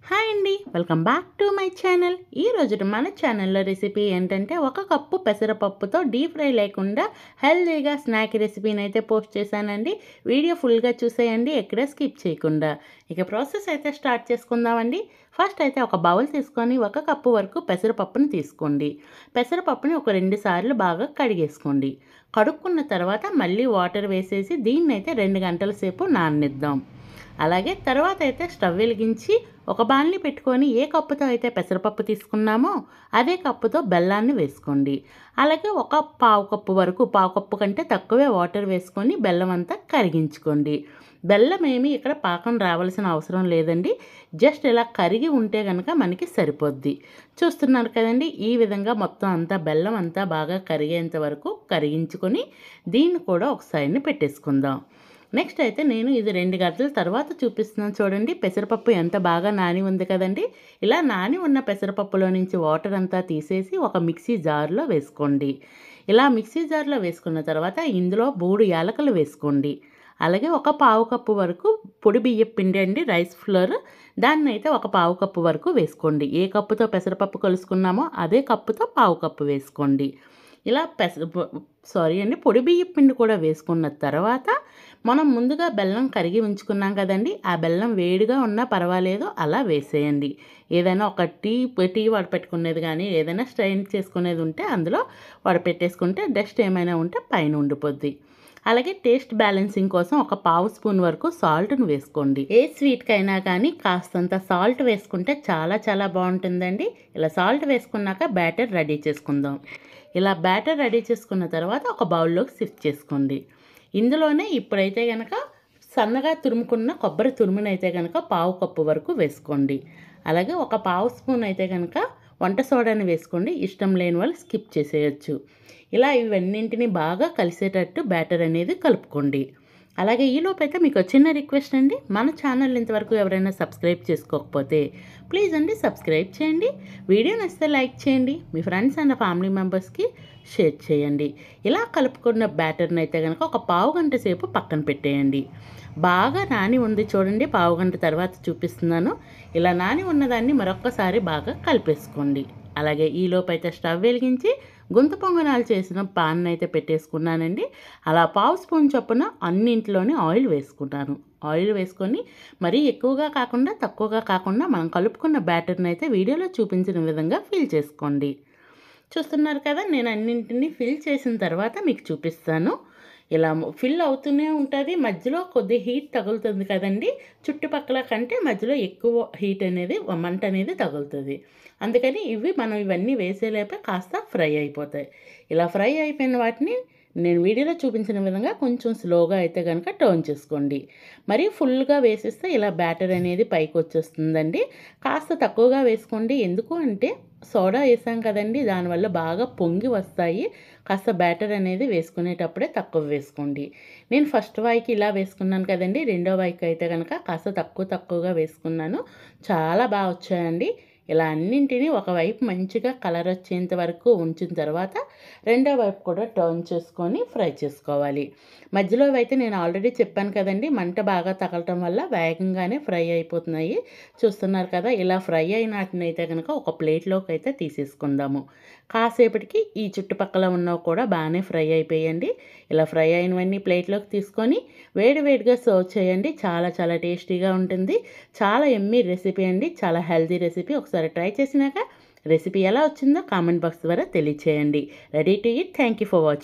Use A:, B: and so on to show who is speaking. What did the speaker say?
A: Hi అండి, welcome back to my channel. ఈరోజు మన ఛానల్లో రెసిపీ ఏంటంటే 1 కప్పు పెసరపప్పుతో డీప్ ఫ్రై లేకుండా హెల్తీగా స్నాక్ రెసిపీని అయితే పోస్ట్ చేశానండి. వీడియో ఫుల్గా చూసేయండి, ఎక్కడ స్కిప్ చేయకుండా. ఇక ప్రాసెస్ అయితే స్టార్ట్ చేసుకుందామండి. ఫస్ట్ అయితే ఒక బౌల్ తీసుకొని 1 కప్పు వరకు పెసరపప్పుని తీసుకోండి. పెసరపప్పుని ఒక 2 సార్లు బాగా కడిగేసుకోండి. కడుక్కున్న తర్వాత మళ్ళీ వాటర్ వేసేసి దీన్నైతే 2 గంటల సేపు నాననిద్దాం. అలాగే తర్వాత అయితే స్టవ్ వెలిగించి ఒక బాణలి పెట్టుకొని ఏ కప్పుతో అయితే పెసరపప్పు తీసుకున్నామో అదే కప్పుతో బెల్లాన్ని వేసుకోండి. అలాగే ఒక పావు కప్పు కంటే తక్కువే వాటర్ వేసుకొని బెల్లం అంతా కరిగించుకోండి. బెల్లం ఏమి ఇక్కడ పాకం రావాల్సిన అవసరం లేదండి, జస్ట్ ఇలా కరిగి ఉంటే కనుక మనకి సరిపోద్ది. చూస్తున్నారు కదండి, ఈ విధంగా మొత్తం అంతా బెల్లం అంతా బాగా కరిగేంత వరకు కరిగించుకొని దీన్ని కూడా ఒక సైడ్ని పెట్టేసుకుందాం. నెక్స్ట్ అయితే నేను ఇది 2 గంటల తర్వాత చూపిస్తున్నాను. చూడండి పెసరపప్పు ఎంత బాగా నాని ఉంది కదండి. ఇలా నాని ఉన్న పెసరపప్పులో నుంచి వాటర్ అంతా తీసేసి ఒక మిక్సీ జార్లో వేసుకోండి. ఇలా మిక్సీ జార్లో వేసుకున్న తర్వాత ఇందులో 3 యాలకులు వేసుకోండి. అలాగే ఒక పావు కప్పు వరకు పొడి బియ్యం పిండి అండి, రైస్ ఫ్లోర్, దాన్ని అయితే ఒక పావు కప్పు వరకు వేసుకోండి. ఏ కప్పుతో పెసరపప్పు కలుసుకున్నామో అదే కప్పుతో పావు కప్పు వేసుకోండి. ఇలా పొడి బియ్యం పిండి కూడా వేసుకున్న తర్వాత మనం ముందుగా బెల్లం కరిగి ఉంచుకున్నాం కదండి, ఆ బెల్లం వేడిగా ఉన్నా పర్వాలేదు అలా వేసేయండి. ఏదైనా ఒక టీ వడపెట్టుకునేది కానీ ఏదైనా స్ట్రైన్ చేసుకునేది ఉంటే అందులో వడపెట్టేసుకుంటే డస్ట్ ఏమైనా ఉంటే పైన ఉండిపోద్ది. అలాగే టేస్ట్ బ్యాలెన్సింగ్ కోసం ఒక పావు స్పూన్ వరకు సాల్ట్ను వేసుకోండి. ఏ స్వీట్కైనా కానీ కాస్తంత సాల్ట్ వేసుకుంటే చాలా చాలా బాగుంటుందండి. ఇలా సాల్ట్ వేసుకున్నాక బ్యాటర్ రెడీ చేసుకుందాం. ఇలా బ్యాటర్ రెడీ చేసుకున్న తర్వాత ఒక బౌల్లోకి షిఫ్ట్ చేసుకోండి. ఇందులోనే ఇప్పుడైతే కనుక సన్నగా తురుముకున్న కొబ్బరి తురుమునైతే కనుక పావు కప్పు వరకు వేసుకోండి. అలాగే ఒక పావు స్పూన్ అయితే కనుక వంట సోడాని వేసుకోండి. ఇష్టం లేని వాళ్ళు స్కిప్ చేసేయచ్చు. ఇలా ఇవన్నింటినీ బాగా కలిసేటట్టు బ్యాటర్ అనేది కలుపుకోండి. అలాగే ఈలోపైతే మీకు చిన్న రిక్వెస్ట్ అండి, మన ఛానల్ ఇంతవరకు ఎవరైనా సబ్స్క్రైబ్ చేసుకోకపోతే ప్లీజ్ అండి సబ్స్క్రైబ్ చేయండి. వీడియో నచ్చితే లైక్ చేయండి, మీ ఫ్రెండ్స్ అండ్ ఫ్యామిలీ మెంబర్స్కి షేర్ చేయండి. ఇలా కలుపుకున్న బ్యాటర్ని అయితే కనుక ఒక పావు గంట సేపు పక్కన పెట్టేయండి. బాగా నాని ఉంది చూడండి, పావు గంట తర్వాత చూపిస్తున్నాను. ఇలా నాని ఉన్నదాన్ని మరొక్కసారి బాగా కలిపేసుకోండి. అలాగే ఈలోపైతే స్టవ్ వెలిగించి గుంత పొంగనాలు చేసిన పాన్ అయితే పెట్టేసుకున్నానండి. అలా పావు స్పూన్ చొప్పున అన్నింటిలోనే ఆయిల్ వేసుకున్నాను. ఆయిల్ వేసుకొని మరీ ఎక్కువగా కాకుండా తక్కువగా కాకుండా మనం కలుపుకున్న బ్యాటర్ని అయితే వీడియోలో చూపించిన విధంగా ఫిల్ చేసుకోండి. చూస్తున్నారు కదా, నేను అన్నింటినీ ఫిల్ చేసిన తర్వాత మీకు చూపిస్తాను. ఇలా ఫిల్ అవుతూనే ఉంటుంది, మధ్యలో కొద్ది హీట్ తగులుతుంది కదండి. చుట్టుపక్కల కంటే మధ్యలో ఎక్కువ హీట్ అనేది మంట అనేది తగులుతుంది. అందుకని మనం ఇవన్నీ వేసేలేపే కాస్త ఫ్రై అయిపోతాయి. ఇలా ఫ్రై అయిపోయిన వాటిని నేను వీడియోలో చూపించిన విధంగా కొంచెం స్లోగా అయితే కనుక టర్న్ చేసుకోండి. మరీ ఫుల్గా వేసేస్తే ఇలా బ్యాటర్ అనేది పైకి వచ్చేస్తుందండి. కాస్త తక్కువగా వేసుకోండి, ఎందుకు అంటే సోడా వేసాం కదండి, దానివల్ల బాగా పొంగి వస్తాయి. కాస్త బ్యాటర్ అనేది వేసుకునేటప్పుడే తక్కువ వేసుకోండి. నేను ఫస్ట్ వాయికి ఇలా వేసుకున్నాను కదండి, రెండో వాయికి అయితే కనుక కాస్త తక్కువగా వేసుకున్నాను. చాలా బాగా వచ్చాయండి. ఇలా అన్నింటినీ ఒకవైపు మంచిగా కలర్ వచ్చేంత వరకు ఉంచిన తర్వాత రెండో వైపు కూడా టర్న్ చేసుకొని ఫ్రై చేసుకోవాలి. మధ్యలో అయితే నేను ఆల్రెడీ చెప్పాను కదండి, మంట బాగా తగలటం వల్ల వేగంగానే ఫ్రై అయిపోతున్నాయి. చూస్తున్నారు కదా, ఇలా ఫ్రై అయినట్టయితే కనుక ఒక ప్లేట్లోకి అయితే తీసేసుకుందాము. కాసేపటికి ఈ చుట్టుపక్కల ఉన్నవి కూడా బాగానే ఫ్రై అయిపోయండి. ఇలా ఫ్రై అయినవన్నీ ప్లేట్లోకి తీసుకొని వేడివేడిగా సర్వ్ చేయండి. చాలా చాలా టేస్టీగా ఉంటుంది. చాలా ఎమ్మీ రెసిపీ అండి, చాలా హెల్తీ రెసిపీ. ఒకసారి ట్రై చేసినాక రెసిపీ ఎలా వచ్చిందో కామెంట్ బాక్స్ ద్వారా తెలియచేయండి. Ready to eat. Thank you for watching.